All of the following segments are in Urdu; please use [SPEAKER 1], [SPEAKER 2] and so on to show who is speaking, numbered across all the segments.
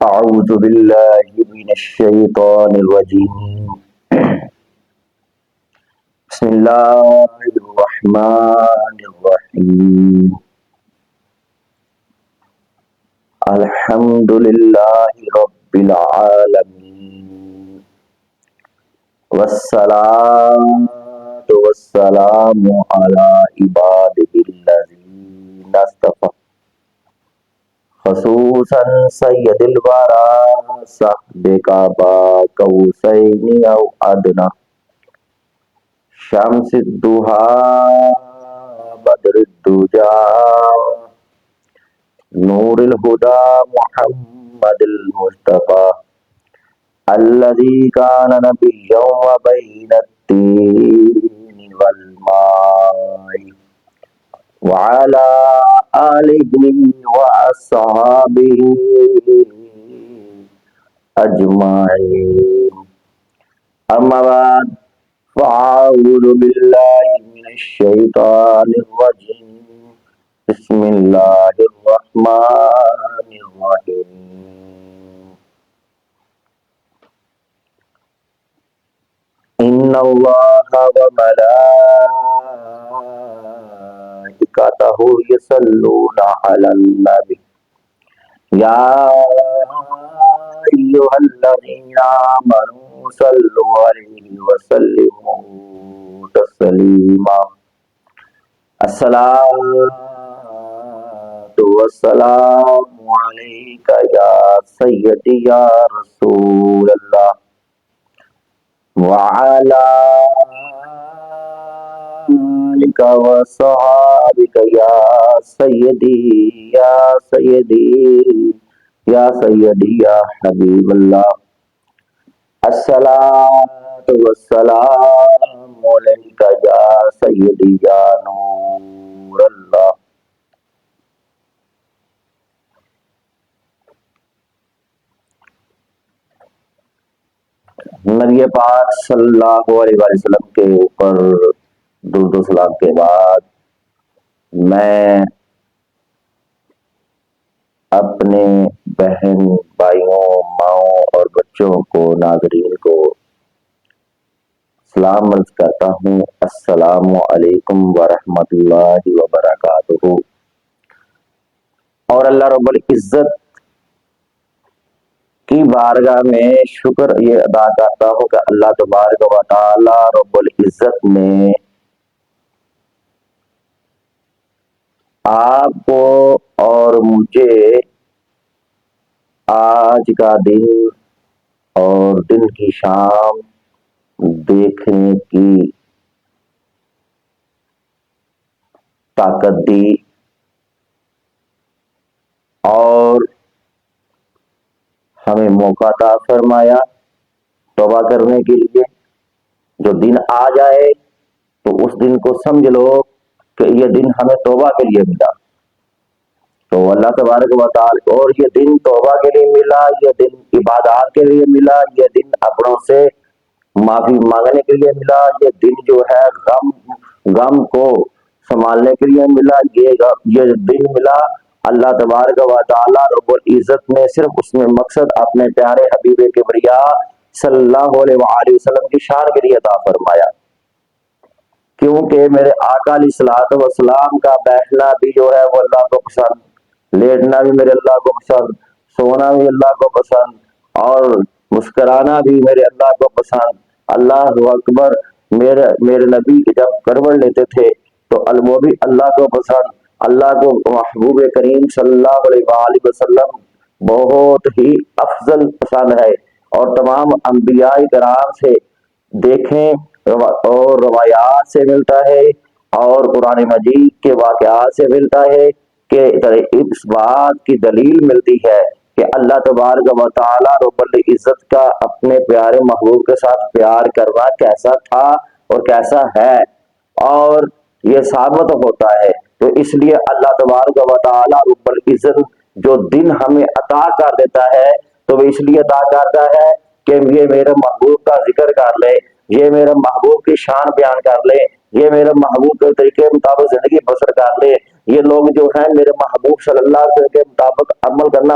[SPEAKER 1] أعوذ بالله من الشيطان الرجيم. بسم الله الرحمن الرحيم. الحمد لله رب العالمين، والصلاة والسلام على عباده الذين اصطفى، خصوصا سید الورى صحب کعبہ قوسین او ادنی، شمس الضحى بدر الدجى نور الهدى محمد المصطفى الذي كان نبيا وبين التين والماء وعلى آله وأصحابه أجمعين. أما بعد، فأعوذ بالله من الشيطان الرجيم. بسم الله الرحمن الرحيم. إن الله وملائكته يصلون على النبي يا أيها الذين آمنوا صلوا عليه وسلموا تسليما. الصلاة والسلام عليك يا سيدي يا رسول الله وعلى آلك وصحابك يا سيدي يا سيدي يا سيدي يا حبيب الله. الصلاة والسلام عليك يا سيدي يا نور الله. نبی پاک صلی اللہ علیہ وسلم کے اوپر درود و سلام کے بعد میں اپنے بہن بھائیوں ماؤں اور بچوں کو ناظرین کو سلام عرض کرتا ہوں. السلام علیکم ورحمۃ اللہ وبرکاتہ. اور اللہ رب العزت کی بارگاہ میں شکر یہ ادا کرتا ہوں کہ اللہ تبارک و تعالی رب العزت نے آپ کو اور مجھے آج کا دن اور دن کی شام دیکھنے کی طاقت دی اور ہمیں موقع عطا فرمایا توبہ کرنے کے لیے. جو دن آ جائے تو اس دن کو سمجھ لو کہ یہ دن ہمیں توبہ کے لیے ملا. تو اللہ تبارک و تعالی اور یہ دن توبہ کے لیے ملا، یہ دن عبادات کے لیے ملا، یہ دن اپنوں سے معافی مانگنے کے لیے ملا، یہ دن جو ہے غم کو سنبھالنے کے لیے ملا، یہ دن ملا. اللہ تبارک و تعالی رب العزت نے صرف اس میں مقصد اپنے پیارے حبیب کبریا صلی اللہ علیہ وآلہ وسلم کی شان کے لیے عطا فرمایا. کیونکہ میرے آقا علیہ الصلوۃ والسلام کا بیٹھنا بھی جو ہے وہ اللہ کو پسند، لیٹنا بھی میرے اللہ کو پسند، سونا بھی اللہ کو پسند، اور مسکرانا بھی میرے اللہ کو پسند. اللہ اکبر. میرے نبی جب کروٹ لیتے تھے تو وہ بھی اللہ کو پسند. اللہ کو محبوب کریم صلی اللہ علیہ وآلہ وسلم بہت ہی افضل پسند ہے. اور تمام انبیاء کرام سے دیکھیں اور روایات سے ملتا ہے اور قرآن مجید کے واقعات سے ملتا ہے کہ اس بات کی دلیل ملتی ہے کہ اللہ تبارک و تعالی رب العزت کا اپنے پیارے محبوب کے ساتھ پیار کرنا کیسا تھا اور کیسا ہے، اور یہ ثابت ہوتا ہے. تو اس لیے اللہ تبارک و تعالی رب العزت جو دن ہمیں عطا کر دیتا ہے تو وہ اس لیے عطا کرتا ہے کہ یہ میرے محبوب کا ذکر کر لے، یہ میرے محبوب کی شان بیان کر لے، یہ میرے محبوب کے طریقے مطابق زندگی بسر کر لے. یہ لوگ جو ہیں میرے محبوب صلی اللہ علیہ وسلم کے مطابق عمل کرنا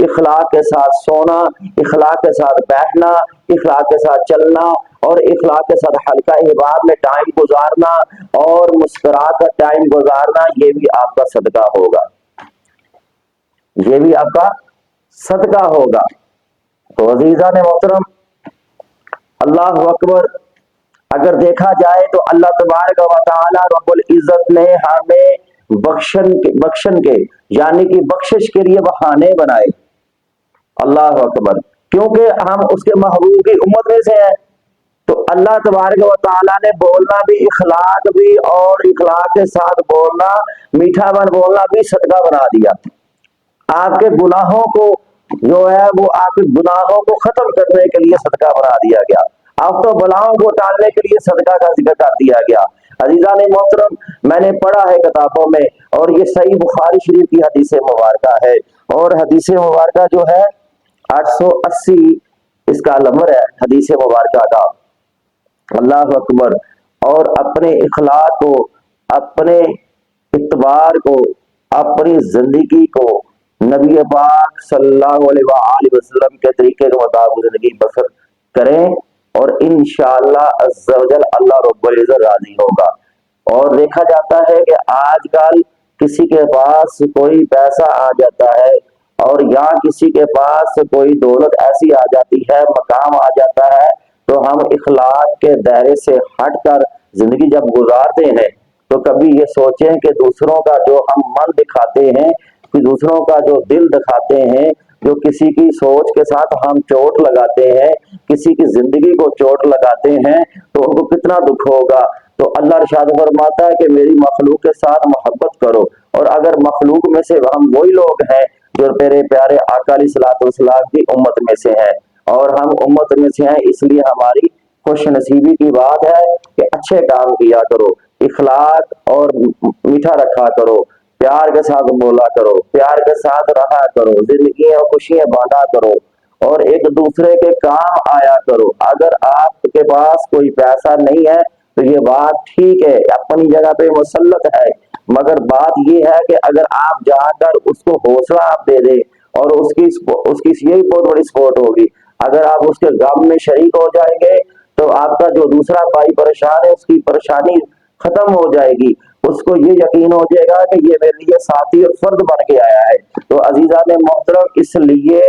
[SPEAKER 1] اخلاق کے ساتھ سونا، اخلاق کے ساتھ بیٹھنا، اخلاق کے ساتھ چلنا اور اخلاق کے ساتھ حلقہ احباب میں ٹائم گزارنا اور مسکرا کر ٹائم گزارنا، یہ بھی آپ کا صدقہ ہوگا، یہ بھی آپ کا صدقہ ہوگا۔ تو عزیزان محترم، اللہ اکبر، اگر دیکھا جائے تو اللہ تبارک و تعالی رب العزت نے ہمیں بخشن کے یعنی کہ بخشش کے لیے بہانے بنائے، اللہ اکبر، کیونکہ ہم اس کے محبوب کی امت میں سے ہیں، تو اللہ تبارک و تعالی نے بولنا بھی اخلاق بھی اور اخلاق کے ساتھ بولنا، میٹھا بن بولنا بھی صدقہ بنا دیا۔ آپ کے گناہوں کو جو ہے وہ آپ کے گناہوں کو ختم کرنے کے لیے صدقہ بنا دیا گیا، آفت و بلاؤں کو ٹالنے کے لیے صدقہ کا ذکر کر دیا گیا۔ عزیزان محترم، میں نے پڑھا ہے کتابوں میں، اور یہ صحیح بخاری شریف کی حدیث مبارکہ ہے، اور حدیث مبارکہ جو ہے 880 اس کا نمبر ہے حدیث مبارکہ کا، اللہ اکبر۔ اور اپنے اخلاق کو، اپنے اعتبار کو، اپنی زندگی کو نبی پاک صلی اللہ علیہ وآلہ وسلم کے طریقے کے مطابق زندگی بسر کریں، اور انشاءاللہ عز و جل اللہ رب العزت راضی ہوگا۔ اور دیکھا جاتا ہے کہ آج کل کسی کے پاس کوئی پیسہ آ جاتا ہے، اور یا کسی کے پاس کوئی دولت ایسی آ جاتی ہے، مقام آ جاتا ہے، تو ہم اخلاق کے دائرے سے ہٹ کر زندگی جب گزارتے ہیں تو کبھی یہ سوچیں کہ دوسروں کا جو ہم من دکھاتے ہیں، کہ دوسروں کا جو دل دکھاتے ہیں، جو کسی کی سوچ کے ساتھ ہم چوٹ لگاتے ہیں، کسی کی زندگی کو چوٹ لگاتے ہیں، تو ان کو کتنا دکھ ہوگا۔ تو اللہ ارشاد فرماتا ہے کہ میری مخلوق کے ساتھ محبت کرو، اور اگر مخلوق میں سے ہم وہی لوگ ہیں جو میرے پیارے آقا علیہ الصلوۃ والسلام کی امت میں سے ہیں، اور ہم امت میں سے ہیں، اس لیے ہماری خوش نصیبی کی بات ہے کہ اچھے کام کیا کرو، اخلاق اور میٹھا رکھا کرو، پیار کے ساتھ بولا کرو، پیار کے ساتھ رہا کرو، زندگی اور خوشیاں بانٹا کرو، اور ایک دوسرے کے کام آیا کرو۔ اگر آپ کے پاس کوئی پیسہ نہیں ہے تو یہ بات ٹھیک ہے، اپنی جگہ پہ مسلط ہے، مگر بات یہ ہے کہ اگر آپ جا کر اس کو حوصلہ آپ دے دیں، اور اس کی یہی بہت بڑی سپورٹ ہوگی، اگر آپ اس کے غم میں شریک ہو جائیں گے تو آپ کا جو دوسرا بھائی پریشان ہے اس کی پریشانی ختم ہو جائے گی، اس کو یہ یقین ہو جائے گا کہ یہ میرے لیے ساتھی اور فرد بن کے آیا ہے۔ تو عزیزان محترم، اس لیے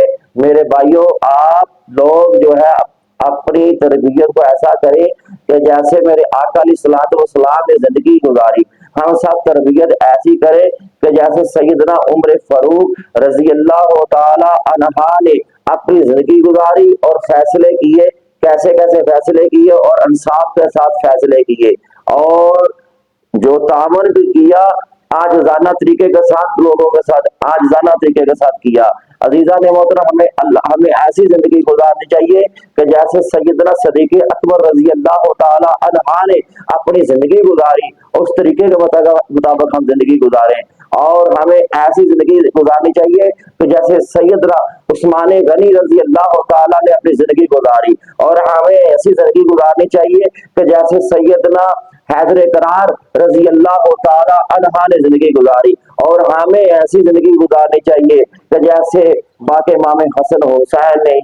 [SPEAKER 1] میرے بھائیوں، آپ لوگ جو ہے اپنی تربیت کو ایسا کریں کہ جیسے میرے آقا علیہ الصلوۃ والسلام نے زندگی گزاری، ہم سب تربیت ایسی کریں کہ جیسے سیدنا عمر فاروق رضی اللہ تعالی عنہ نے اپنی زندگی گزاری اور فیصلے کیے، کیسے کیسے فیصلے کیے اور انصاف کے ساتھ فیصلے کیے، اور جو تعامل بھی کیا آجزانہ طریقے کے ساتھ، لوگوں کے ساتھ آجزانہ طریقے کے ساتھ کیا۔ عزیزان محترم، ہمیں ایسی زندگی گزارنی چاہیے کہ جیسے سیدنا صدیق اکبر رضی اللہ تعالی عنہ نے اپنی زندگی گزاری، اس طریقے کے مطابق ہم زندگی گزاریں، اور ہمیں ایسی زندگی گزارنی چاہیے کہ جیسے سیدنا عثمان غنی رضی اللہ تعالی نے اپنی زندگی گزاری، اور ہمیں ایسی زندگی گزارنی چاہیے کہ جیسے سیدنا حیدر کرار رضی اللہ تعالی عنہ نے زندگی گزاری، اور ہمیں ایسی زندگی گزارنی چاہیے کہ جیسے باقی امام حسن حسین نے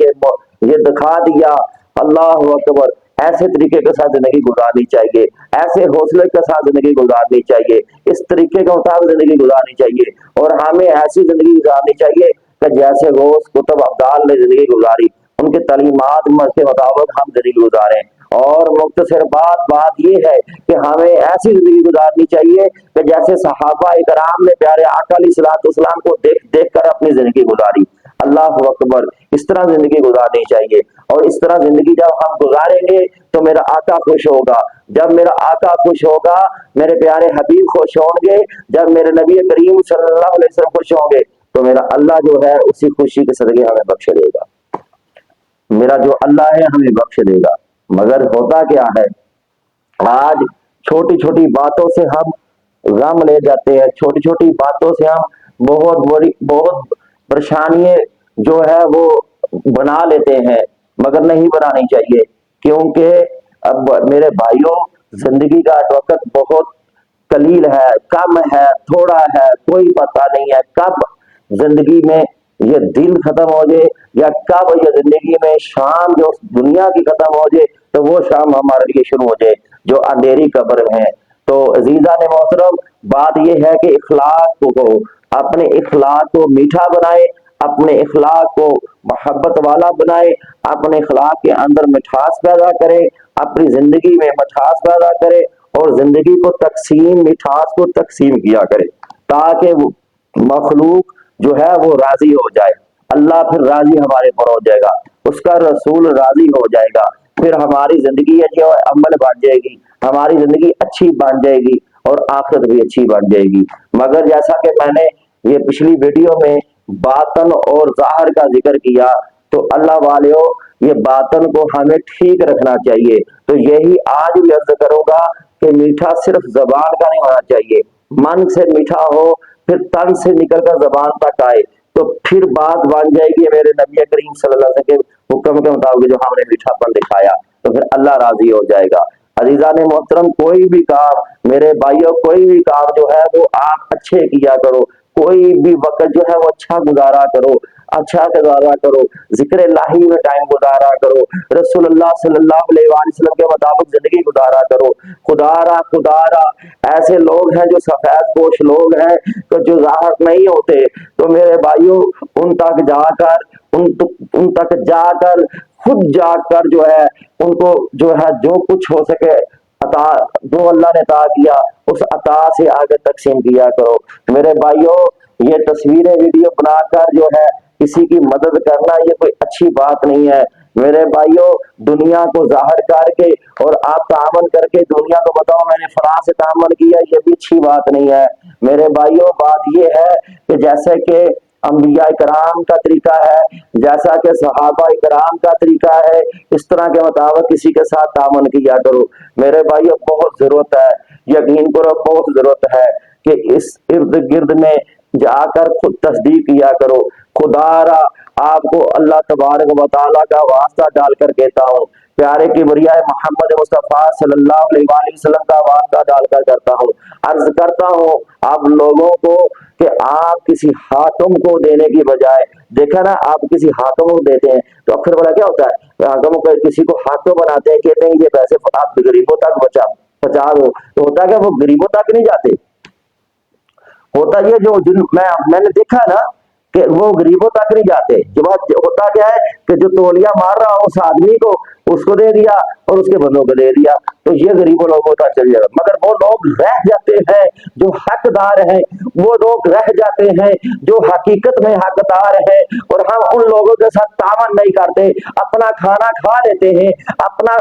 [SPEAKER 1] یہ دکھا دیا، اللہ اکبر، ایسے طریقے کے ساتھ زندگی گزارنی چاہیے، ایسے حوصلے کے ساتھ زندگی گزارنی چاہیے، اس طریقے کے مطابق زندگی گزارنی چاہیے، اور ہمیں ایسی زندگی گزارنی چاہیے کہ جیسے غوث کتب ابدال نے زندگی گزاری، ان کی تعلیمات کے مطابق ہم زندگی گزاریں۔ اور مختصر بات یہ ہے کہ ہمیں ایسی زندگی گزارنی چاہیے کہ جیسے صحابہ کرام نے پیارے آقا علیہ الصلوۃ والسلام کو دیکھ کر اپنی زندگی گزاری، اللہ اکبر، اس طرح زندگی گزارنی چاہیے، اور اس طرح زندگی جب ہم گزاریں گے تو میرا آقا خوش ہوگا، جب میرا آقا خوش ہوگا میرے پیارے حبیب خوش ہوں گے، جب میرے نبی کریم صلی اللہ علیہ وسلم خوش ہوں گے تو میرا اللہ جو ہے اسی خوشی کے صدقے ہمیں بخش دے گا، میرا جو اللہ ہے ہمیں بخش دے گا۔ مگر ہوتا کیا ہے، آج چھوٹی چھوٹی باتوں سے ہم غم لے جاتے ہیں، چھوٹی چھوٹی باتوں سے ہم بہت پریشانیاں جو ہے وہ بنا لیتے ہیں، مگر نہیں بنانی چاہیے، کیونکہ اب میرے بھائیوں، زندگی کا وقت بہت قلیل ہے، کم ہے، تھوڑا ہے، کوئی پتہ نہیں ہے کب زندگی میں یہ دن ختم ہو جائے یا کب یہ زندگی میں شام جو دنیا کی ختم ہو جائے تو وہ شام ہمارے لیے شروع ہو جائے جو اندھیری قبر میں ہے۔ تو عزیزان محترم، بات یہ ہے کہ اخلاق کو اپنے اخلاق کو میٹھا بنائے، اپنے اخلاق کو محبت والا بنائے، اپنے اخلاق کے اندر مٹھاس پیدا کرے، اپنی زندگی میں مٹھاس پیدا کرے اور زندگی کو تقسیم، مٹھاس کو تقسیم کیا کرے تاکہ مخلوق جو ہے وہ راضی ہو جائے، اللہ پھر راضی ہمارے پر ہو جائے گا، اس کا رسول راضی ہو جائے گا، پھر ہماری زندگی جو عمل بن جائے گی، ہماری زندگی اچھی بن جائے گی اور آخرت بھی اچھی بن جائے گی۔ مگر جیسا کہ میں نے یہ پچھلی ویڈیو میں باطن اور ظاہر کا ذکر کیا، تو اللہ والیو یہ باطن کو ہمیں ٹھیک رکھنا چاہیے۔ تو یہی آج بھی عرض کروں گا کہ میٹھا صرف زبان کا نہیں ہونا چاہیے، من سے میٹھا ہو، پھر تن سے نکل کر زبان تک آئے تو پھر بات بن جائے گی میرے نبی کریم صلی اللہ علیہ وسلم کے حکم کے مطابق جو ہم نے میٹھا پن دکھایا، تو پھر اللہ راضی ہو جائے گا۔ عزیزان محترم، کوئی بھی کام میرے بھائیوں، کوئی بھی کام جو ہے وہ آپ اچھے کیا کرو، کوئی بھی وقت جو ہے وہ اچھا گزارا کرو، اچھا گزارا کرو، ذکر الہی میں ٹائم گزارا کرو، رسول اللہ صلی اللہ علیہ وآلہ وسلم کے مطابق زندگی گزارا کرو۔ خدا را ایسے لوگ ہیں جو سفید پوش لوگ ہیں تو جو ظاہر نہیں ہوتے، تو میرے بھائیوں ان تک جا کر ان تک جا کر خود جا کر جو ہے ان کو جو ہے جو کچھ ہو سکے عطا، جو اللہ نے عطا کیا اس عطا سے آگے تقسیم کیا کرو۔ میرے بھائیوں، یہ تصویریں ویڈیو بنا کر جو ہے کسی کی مدد کرنا یہ کوئی اچھی بات نہیں ہے۔ میرے بھائیوں، دنیا کو ظاہر کر کے اور آپ تعامل کر کے دنیا کو بتاؤ میں نے فلاں سے تعامل کیا، یہ بھی اچھی بات نہیں ہے۔ میرے بھائیوں، بات یہ ہے کہ جیسے کہ انبیاء کرام کا طریقہ ہے، جیسا کہ صحابہ کرام کا طریقہ ہے، اس طرح کے مطابق کسی کے ساتھ تعامل کیا کرو۔ میرے بھائیوں، بہت ضرورت ہے، یقین کرو بہت ضرورت ہے کہ اس ارد گرد میں جا کر خود تصدیق کیا کرو۔ خدا را آپ کو اللہ تبارک و تعالیٰ کا واسطہ ڈال کر کہتا ہوں، پیارے کی بریائے محمد مصطفیٰ صلی اللہ علیہ وآلہ وسلم کا واسطہ ڈال کر کرتا ہوں، عرض کرتا ہوں آپ لوگوں کو کہ آپ کسی حاکم کو دینے کی بجائے، دیکھا نا آپ کسی حاکم کو دیتے ہیں تو اکثر بڑا کیا ہوتا ہے، حاکم کو کسی کو حاکم بناتے ہیں، کہتے ہیں یہ پیسے آپ غریبوں تک پہنچا دو، تو ہوتا کہ وہ غریبوں تک نہیں جاتے، ہوتا یہ جو میں نے دیکھا نا کہ وہ غریبوں تک نہیں جاتے، جو بات ہوتا کیا ہے کہ جو تولیہ مار رہا اس آدمی کو اس کو دے دیا اور اس کے بندوں کو دے دیا، تو یہ غریبوں لوگوں کا چل جائے گا۔ مگر وہ لوگ رہ جاتے ہیں جو حقدار ہیں، وہ لوگ رہ جاتے ہیں جو حقیقت میں حقدار ہیں، اور ہم ان لوگوں کے ساتھ تعاون نہیں کرتے، اپنا کھانا کھا لیتے ہیں، اپنا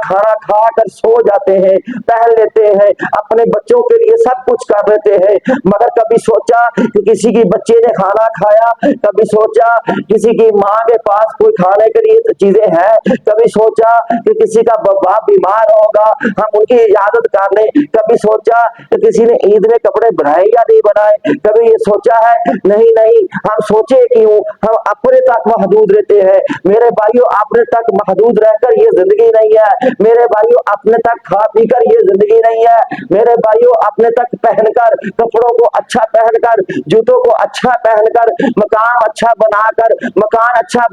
[SPEAKER 1] کھانا کھا کر سو جاتے ہیں، پہن لیتے ہیں، اپنے بچوں کے لیے سب کچھ کر لیتے ہیں، مگر کبھی سوچا کہ کسی کی بچے نے کھانا کھایا، کبھی سوچا کسی کی ماں کے پاس کوئی کھانے کے لیے چیزیں ہیں، کبھی سوچا کہ کسی کا باپ بیمار ہوگا ہم ان کی عیادت کر لیں، کبھی سوچا کہ کسی نے عید میں کپڑے بنائے یا نہیں بنائے، کبھی یہ سوچا ہے نہیں ہم سوچے کیوں، ہم اپنے تک محدود رہتے ہیں۔ میرے بھائیوں، اپنے تک محدود رہ کر یہ زندگی نہیں ہے، میرے بھائیوں اپنے تک کھا پی کر یہ زندگی نہیں ہے، میرے بھائیوں اپنے تک پہن کر، کپڑوں کو اچھا پہن کر، جوتوں کو اچھا پہن کر، مکان اچھا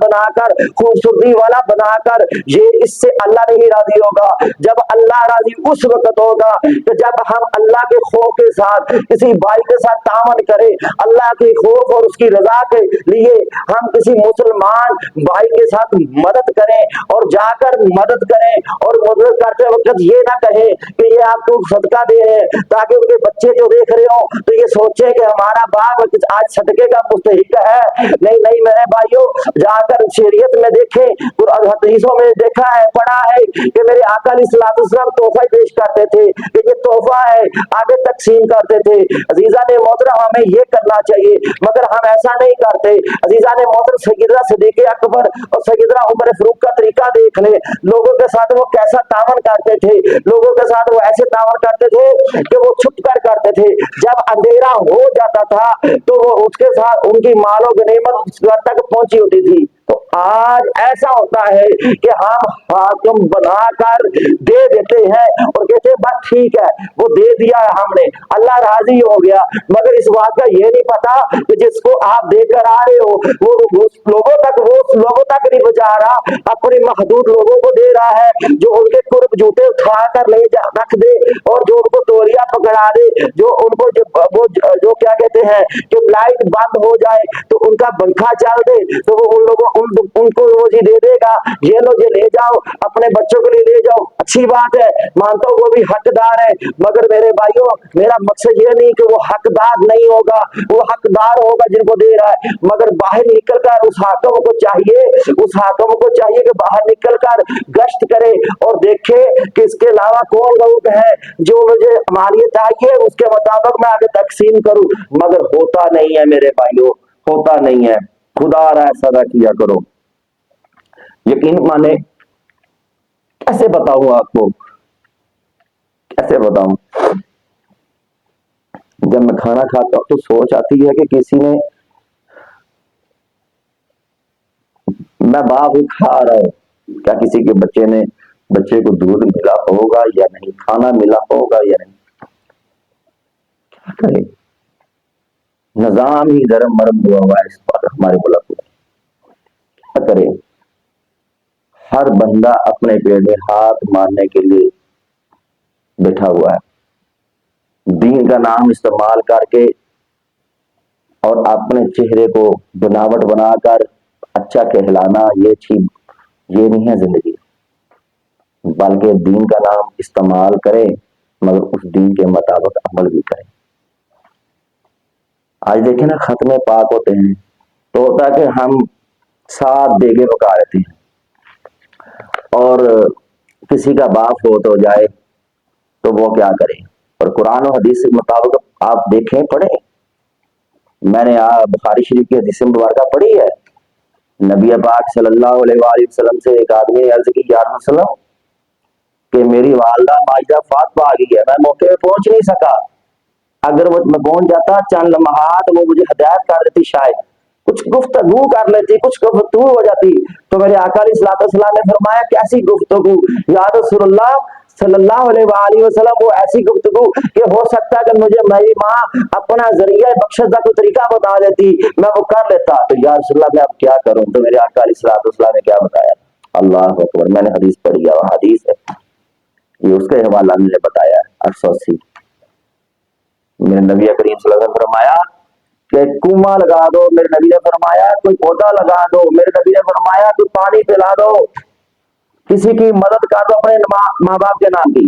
[SPEAKER 1] بنا کر خوبصورتی والا بنا کر، یہ اس سے اللہ نہیں راضی ہوگا۔ جب اللہ راضی اس وقت ہوگا کہ جب ہم اللہ کے خوف کے ساتھ کسی بھائی کے ساتھ تعاون کریں، اللہ کے خوف اور اس کی رضا کے لیے ہم کسی مسلمان بھائی کے ساتھ مدد کریں، اور جا کر مدد کریں، اور مدد کرتے وقت یہ نہ کہیں کہ یہ آپ کو صدقہ دے رہے ہیں تاکہ ان کے بچے جو دیکھ رہے ہوں تو یہ سوچے کہ ہمارا باپ آج صدقے کا مستحق ہے۔ نہیں میرے بھائیوں، جا کر شریعت میں دیکھیں، قرآن حدیثوں میں دیکھا ہے، پڑھا ہے کہ میرے آقا علیہ الصلوۃ والسلام تحفہ پیش کرتے تھے کہ یہ تحفہ ہے، آگے تقسیم کرتے تھے۔ عزیزان محترم، ہمیں یہ کرنا چاہیے مگر ہم ایسا نہیں کرتے۔ عزیزان محترم، سیدنا صدیق اکبر اور سیدنا عمر فاروق کا طریقہ دیکھ لیں، لوگوں کے ساتھ وہ کیسا تعاون کرتے تھے، لوگوں کے ساتھ وہ ایسے تعاون کرتے تھے کہ وہ چھپ کر کرتے تھے، جب اندھیرا ہو جاتا تھا تو وہ اس کے ساتھ ان کی مال و غنیمت اس گھر تک پہنچی ہوتی تھی، تو آج ایسا ہوتا ہے کہ ہم حاکم بنا کر دے دیتے ہیں اور کہتے ہیں بس ٹھیک ہے وہ دے دیا ہے ہم نے، اللہ راضی ہو گیا، مگر اس بات کا یہ نہیں پتا کہ جس کو آپ دے کر آ رہے ہو وہ لوگوں تک نہیں پہنچا رہا، اپنے محدود لوگوں کو دے رہا ہے جو ان کے قرب جوتے اٹھا کر لے جا رکھ دے اور جو ان کو تولیہ پکڑا دے، جو ان کو وہ جو کیا کہتے ہیں کہ لائٹ بند ہو جائے تو ان کا پنکھا چل دے تو وہ ان لوگوں ان کو روزی دے دے گا، یہ لو یہ لے جاؤ اپنے بچوں کے لیے لے جاؤ، اچھی بات ہے، مانتا ہوں وہ بھی حقدار ہے، مگر میرے بھائیوں میرا مقصد یہ نہیں کہ وہ حقدار نہیں ہوگا، وہ حقدار ہوگا جن کو دے رہا ہے، مگر باہر نکل کر اس حاکم کو چاہیے کہ باہر نکل کر گشت کرے اور دیکھے کہ اس کے علاوہ کون لوگ ہیں جو مجھے مالیت چاہیے اس کے مطابق میں آگے تقسیم کروں، مگر ہوتا نہیں ہے میرے بھائیوں، ہوتا نہیں ہے۔ خدا رہا ایسا نہ کیا کرو۔ یقین مانے کیسے بتاؤں آپ کو، کیسے بتاؤں، جب میں کھانا کھاتا ہوں تو سوچ آتی ہے کہ کسی نے، میں باپ کھا رہا ہوں، کیا کسی کے بچے کو دودھ ملا ہوگا یا نہیں، کھانا ملا ہوگا یا نہیں، کیا کرے، نظام ہی درم مرم ہوا ہوا ہے اس پر ہمارے ملک میں، کیا کرے، ہر بندہ اپنے پیٹ میں ہاتھ مارنے کے لیے بیٹھا ہوا ہے، دین کا نام استعمال کر کے اور اپنے چہرے کو بناوٹ بنا کر اچھا کہلانا، یہ نہیں ہے زندگی، بلکہ دین کا نام استعمال کریں مگر اس دین کے مطابق عمل بھی کریں۔ آج دیکھیں نا ختم پاک ہوتے ہیں تو ہوتا ہے کہ ہم 7 دیگیں پکا لیتے ہیں اور کسی کا باپ فوت ہو جائے تو وہ کیا کرے، اور قرآن و حدیث کے مطابق آپ دیکھیں پڑھیں، میں نے بخاری شریف کی حدیث مبارکہ پڑھی ہے، نبی پاک صلی اللہ علیہ وآلہ وسلم سے ایک آدمی نے عرض کی یا رسول اللہ کہ میری والدہ ماجدہ فاطمہ آ گئی ہے، میں موقع پہ پہنچ نہیں سکا، اگر وہ میں پہنچ جاتا چند لمحات وہ مجھے ہدایت کر دیتی، شاید کچھ گفتگو کر لیتی، کچھ گفتگو ہو جاتی، تو میرے آقا علیہ الصلوۃ والسلام نے فرمایا کیسی گفتگو یا رسول اللہ صلی اللہ علیہ وآلہ وسلم، وہ ایسی گفتگو کہ ہو سکتا ہے کہ مجھے میری ماں اپنا ذریعہ بخشش کا کوئی طریقہ بتا دیتی، میں وہ کر لیتا، تو یا رسول اللہ میں اب کیا کروں، تو میرے آقا علیہ الصلوۃ والسلام نے کیا بتایا، اللہ اکبر، میں نے حدیث پڑھی ہے، وہ حدیث ہے، یہ اس کا حوالہ میں نے بتایا 880، میرے نبی کریم صلی اللہ علیہ وسلم نے فرمایا کہ کنواں لگا دو، میرے نبی نے فرمایا کوئی پودا لگا دو، میرے نبی نے فرمایا کوئی پانی پلا دو، کسی کی مدد کر دو اپنے ماں باپ کے نام کی،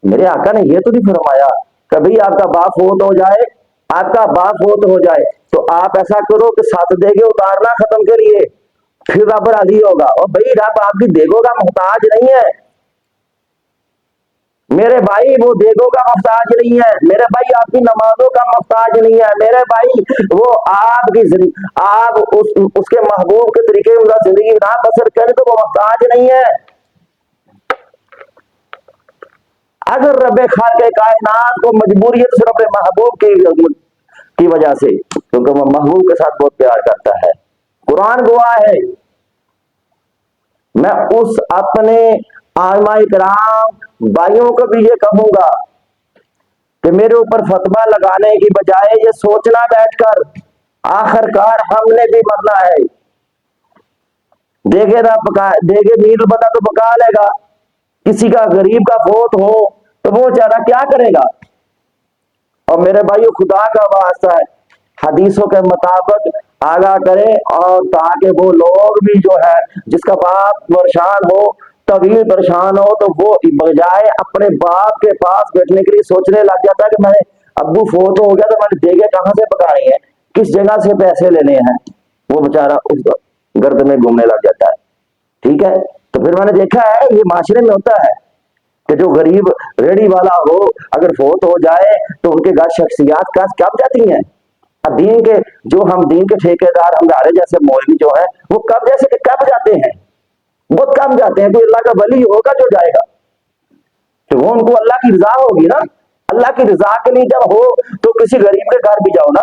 [SPEAKER 1] میرے آقا نے یہ تو نہیں فرمایا کبھی آپ کا باپ فوت ہو جائے، آپ کا باپ فوت ہو جائے تو آپ ایسا کرو کہ 7 دیگیں اتارنا ختم کے لیے، پھر رب راضی ہوگا، اور بھائی رب آپ کی دیگوں کا محتاج نہیں ہے میرے بھائی، وہ دیگوں کا محتاج نہیں ہے میرے بھائی، آپ کی نمازوں کا محتاج نہیں ہے میرے بھائی، وہ آپ کی آپ اس کے محبوب کے طریقے میں زندگی نہ بسر کریں تو وہ محتاج نہیں ہے۔ اگر رب خالق کائنات کو مجبوری ہے تو صرف اپنے محبوب کی وجہ سے، کیونکہ وہ محبوب کے ساتھ بہت پیار کرتا ہے، قرآن گواہ ہے۔ میں اس اپنے علماء کرام بھائیوں کو بھی یہ کہوں گا کہ میرے اوپر فتویٰ لگانے کی بجائے یہ سوچنا بیٹھ کر آخر کار ہم نے بھی مرنا ہے، دیگے میل بتا تو پکا لے گا، کسی کا غریب کا فوت ہو تو وہ بیچارہ کیا کرے گا، اور میرے بھائیو خدا کا واسطہ ہے حدیثوں کے مطابق آگاہ کریں، اور تاکہ وہ لوگ بھی جو ہے جس کا باپ پریشان ہو، طویل پریشان ہو، تو وہ بجائے اپنے باپ کے پاس بیٹھنے کے لیے سوچنے لگ جاتا ہے کہ میں ابو فوت ہو گیا تو میں نے دیگے کہاں سے پکانی ہے، کس جگہ سے پیسے لینے ہیں، وہ بیچارہ اس گرد میں گھومنے لگ جاتا ہے، ٹھیک ہے۔ تو پھر میں نے دیکھا ہے یہ معاشرے میں ہوتا ہے کہ جو غریب ریڑی والا ہو اگر فوت ہو جائے تو ان کے گھر شخصیات کب جاتی ہیں، دین کے جو ہم دین کے ٹھیکیدار ہمارے جیسے مولوی جو ہیں وہ کب جاتے ہیں، بہت کم جاتے ہیں، کوئی اللہ کا ولی ہوگا جو جائے گا، تو وہ ان کو اللہ کی رضا ہوگی نا، اللہ کی رضا کے لیے جب ہو تو کسی غریب کے گھر بھی جاؤ نا،